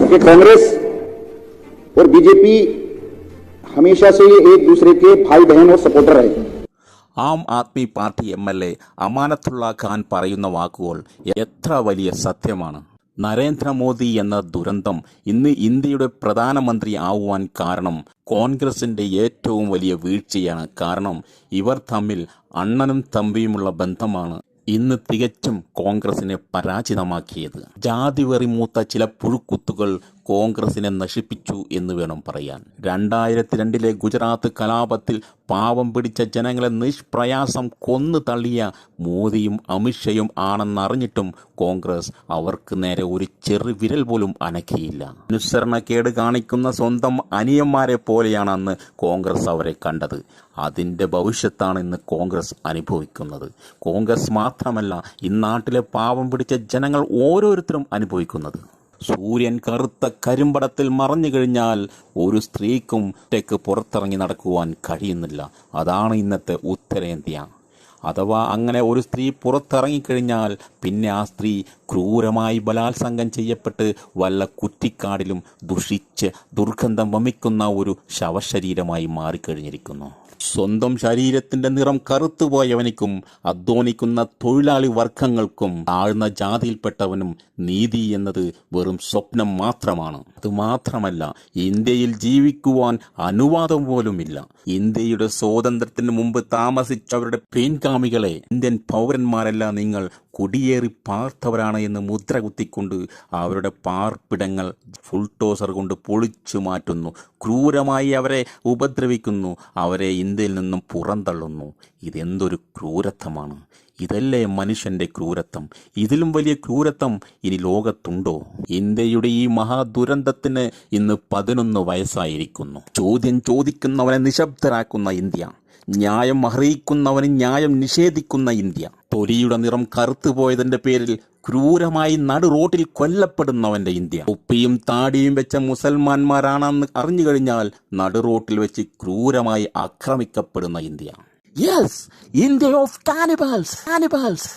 कि कांग्रेस और बीजेपी हमेशा से ये एक दूसरे के भाई बहन और सपोर्टर रहे। ആം ആദ്മി പാർട്ടി MLA അമാനത്തുള്ള ഖാൻ പറയുന്ന വാക്കുകൾ എത്ര വലിയ സത്യമാണ്. നരേന്ദ്രമോദി എന്ന ദുരന്തം ഇന്ന് ഇന്ത്യയുടെ പ്രധാനമന്ത്രി ആവുവാൻ കാരണം കോൺഗ്രസിന്റെ ഏറ്റവും വലിയ വീഴ്ചയാണ്. കാരണം ഇവർ തമ്മിൽ അണ്ണനും തമ്പിയുമുള്ള ബന്ധമാണ് ഇന്ന് തികച്ചും കോൺഗ്രസിനെ പരാജിതമാക്കിയത്. ജാതിവെറി മൂത്ത ചില പുഴുക്കുത്തുകൾ കോൺഗ്രസിനെ നശിപ്പിച്ചു എന്ന് വേണം പറയാൻ. 2002 ഗുജറാത്ത് കലാപത്തിൽ പാവം പിടിച്ച ജനങ്ങളെ നിഷ്പ്രയാസം കൊന്നു തള്ളിയ മോദിയും അമിത്ഷയും ആണെന്നറിഞ്ഞിട്ടും കോൺഗ്രസ് അവർക്ക് നേരെ ഒരു ചെറു വിരൽ പോലും അനക്കിയില്ല. അനുസരണക്കേട് കാണിക്കുന്ന സ്വന്തം അനിയന്മാരെ പോലെയാണ് അന്ന് കോൺഗ്രസ് അവരെ കണ്ടത്. അതിന്റെ ഭവിഷ്യത്താണ് ഇന്ന് കോൺഗ്രസ് അനുഭവിക്കുന്നത്. കോൺഗ്രസ് മാത്രമല്ല, ഇന്നാട്ടിലെ പാവം പിടിച്ച ജനങ്ങൾ ഓരോരുത്തരും അനുഭവിക്കുന്നത്. സൂര്യൻ കറുത്ത കരിമ്പടത്തിൽ മറഞ്ഞു കഴിഞ്ഞാൽ ഒരു സ്ത്രീക്കും ഒറ്റയ്ക്ക് പുറത്തിറങ്ങി നടക്കുവാൻ കഴിയുന്നില്ല. അതാണ് ഇന്നത്തെ ഉത്തരേന്ത്യ. അഥവാ അങ്ങനെ ഒരു സ്ത്രീ പുറത്തിറങ്ങിക്കഴിഞ്ഞാൽ പിന്നെ ആ സ്ത്രീ ക്രൂരമായി ബലാത്സംഗം ചെയ്യപ്പെട്ട് വല്ല കുറ്റിക്കാടിലും ദുഷിച്ച് ദുർഗന്ധം വമിക്കുന്ന ഒരു ശവശരീരമായി മാറിക്കഴിഞ്ഞിരിക്കുന്നു. സ്വന്തം ശരീരത്തിന്റെ നിറം കറുത്തുപോയവനിക്കും അധ്വാനിക്കുന്ന തൊഴിലാളി വർഗങ്ങൾക്കും താഴ്ന്ന ജാതിയിൽപ്പെട്ടവനും നീതി എന്നത് വെറും സ്വപ്നം മാത്രമാണ്. അതുമാത്രമല്ല, ഇന്ത്യയിൽ ജീവിക്കുവാൻ അനുവാദം പോലുമില്ല. ഇന്ത്യയുടെ സ്വാതന്ത്ര്യത്തിന് മുമ്പ് താമസിച്ചവരുടെ പിൻഗാമികളെ ഇന്ത്യൻ പൗരന്മാരല്ല, നിങ്ങൾ കുടിയേറി പാർത്തവരാണ് എന്ന് മുദ്ര കുത്തിക്കൊണ്ട് അവരുടെ പാർപ്പിടങ്ങൾ ഫുൾടോസർ കൊണ്ട് പൊളിച്ചു മാറ്റുന്നു. ക്രൂരമായി അവരെ ഉപദ്രവിക്കുന്നു. അവരെ ഇന്ത്യയിൽ നിന്നും പുറന്തള്ളുന്നു. ഇതെന്തൊരു ക്രൂരത്വമാണ്! ഇതല്ലേ മനുഷ്യന്റെ ക്രൂരത്വം? ഇതിലും വലിയ ക്രൂരത്വം ഇനി ലോകത്തുണ്ടോ? ഇന്ത്യയുടെ ഈ മഹാദുരന്തത്തിന് ഇന്ന് 11 വയസ്സായിരിക്കുന്നു. ചോദ്യം ചോദിക്കുന്നവനെ നിശബ്ദരാക്കുന്ന ഇന്ത്യ, ന്യായം അറിയിക്കുന്നവന് ന്യായം നിഷേധിക്കുന്ന ഇന്ത്യ, തൊലിയുടെ നിറം കറുത്തുപോയതിന്റെ പേരിൽ ക്രൂരമായി നടു റോട്ടിൽ കൊല്ലപ്പെടുന്നവന്റെ ഇന്ത്യ, ഉപ്പിയും താടിയും വെച്ച മുസൽമാന്മാരാണെന്ന് അറിഞ്ഞു കഴിഞ്ഞാൽ നടു റോട്ടിൽ വെച്ച് ക്രൂരമായി ആക്രമിക്കപ്പെടുന്ന India. Yes, India of cannibals.